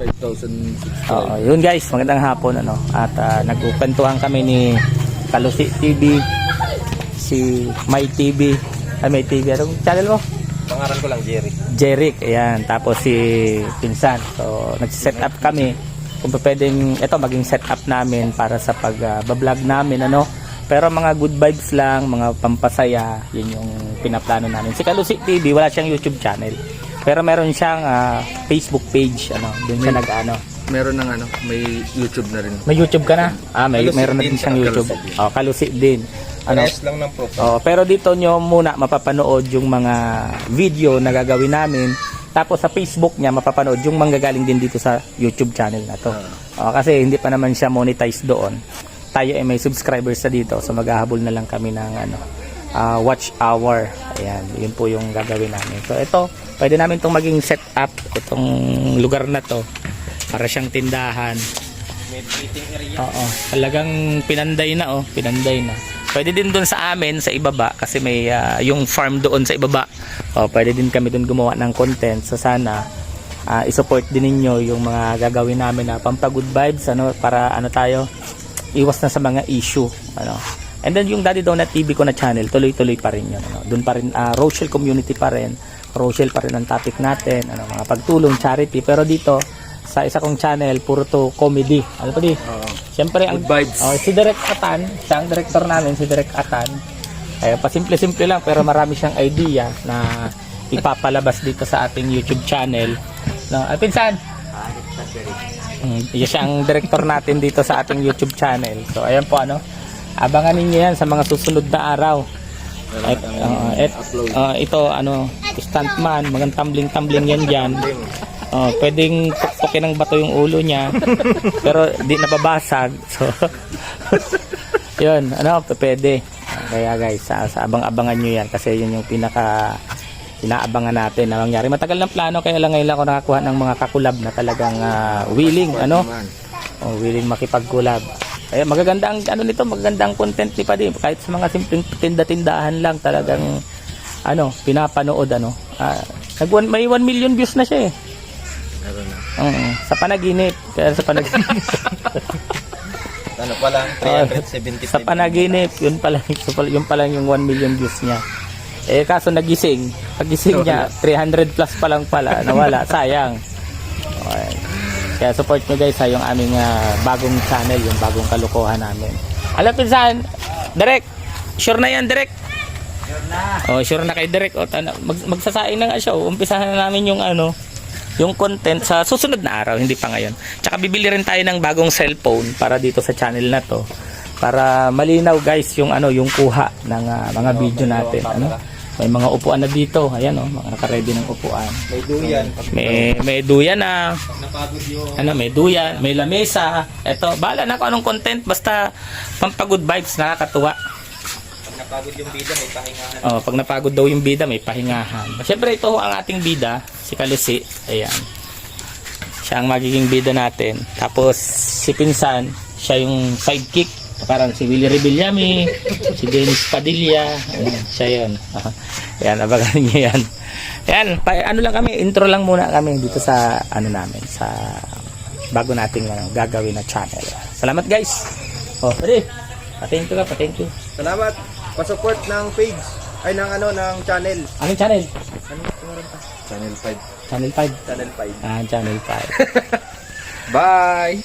5,000 Oo, yun guys, magandang hapon ano. At nagkukwentuhan kami ni Kalusi TV, si My TV, May TV. Anong channel mo? Pangalan ko lang, Jerry. Jeric, ayan. Tapos si Pinsan. So, nag-set up kami. Kung pwedeng, ito maging set up namin para sa pag-vlog namin, ano. Pero mga good vibes lang, mga pampasaya, yun yung pinaplano namin. Si Kalusi TV, wala siyang YouTube channel. Pero meron siyang Facebook page, ano. Doon siya nag-ano. Meron ng may YouTube na rin. May YouTube ka na? Kalusi Meron na din din, siyang YouTube. Kalusi din. Oh, Kalusi din. Ano? Parehas lang ng profile. Oh, pero dito nyo muna mapapanood yung mga video na gagawin namin. Tapos sa Facebook niya mapapanood yung manggagaling din dito sa YouTube channel na to. Kasi hindi pa naman siya monetize doon. Tayo ay may subscribers na dito, so maghahabol na lang kami ng watch hour. Ayan, yun po yung gagawin namin. So ito, pwede namin itong maging set up, itong lugar na to para siyang tindahan. May meeting area. Oo, talagang pinanday na, pinanday na. Pwede din doon sa amin sa ibaba kasi may yung farm doon sa ibaba. Pwede din kami doon gumawa ng content. So sana i-support din ninyo yung mga gagawin namin na pampa-good vibes, para tayo iwas na sa mga issue, And then yung Daddy Donut TV ko na channel, tuloy-tuloy pa rin yun, Doon pa rin Rochelle community pa rin. Rochelle pa rin ang topic natin, mga pagtulong, charity. Pero dito sa isa kong channel, puro to comedy. Ano pa di? Siyempre ang good vibes. Si Direk Atan, siya ang director namin, si Direk Atan. Pasimple-simple lang pero marami siyang idea na ipapalabas dito sa ating YouTube channel. Pinsan? Siya ang director natin dito sa ating YouTube channel. So ayan po abangan ninyo yan sa mga susunod na araw. Ito stuntman, mga tumbling yan dyan. Pwedeng tuktukin ng bato yung ulo niya pero di nababasag. So yun, pwede. Kaya guys, sa abang-abangan nyo yan kasi yun yung inaabangan natin na mangyari. Matagal ng plano kaya lang ngayon ako nakakuha ng mga kakulab na talagang willing, willing makipag-collab. Magaganda ang magaganda ang content ni Padi. Kahit sa mga simpleng tinda-tindahan lang talagang pinapanood may 1 million views na siya eh. Sa panaginip. Kaya sa panaginip. Pa lang 375. Sa panaginip, yun pa lang yung 1 million views niya. Kaso pagising niya 300 plus pa lang pala, nawala, sayang. Okay. Kaya support nyo guys yung aming bagong channel, yung bagong kalokohan namin. Alam Pinsan, Direk, sure na yan Direk? Sure na. Sure na kay Direk. Magsasaing na nga siya. Umpisahan na namin yung content sa susunod na araw, hindi pa ngayon. Tsaka bibili rin tayo ng bagong cellphone para dito sa channel na to. Para malinaw guys yung kuha ng mga video natin. May mga upuan na dito. Ayan mga naka-ready ng upuan. May duyan. May duyan na. Napagod yung May duyan, may lamesa. Eto, bahala na kung anong content basta pampa-good vibes, nakakatuwa. Pag napagod yung bida, may pahingahan. Pag napagod daw yung bida, may pahingahan. Siyempre ito ang ating bida, si Kalusi. Ayan. Siya ang magiging bida natin. Tapos si Pinsan, siya yung sidekick. Parang si Willie Rebillami, si Dennis Padilla, siya yun. Ayan, abangan niyo yan. Ayan, lang kami, intro lang muna kami dito sa namin, sa bago nating gagawin na channel. Salamat guys. Pwede. Pa-thank you. Salamat. Pa-support ng page ay ng channel. Anong channel? Channel 5. Channel 5. Channel 5. Channel 5. Bye.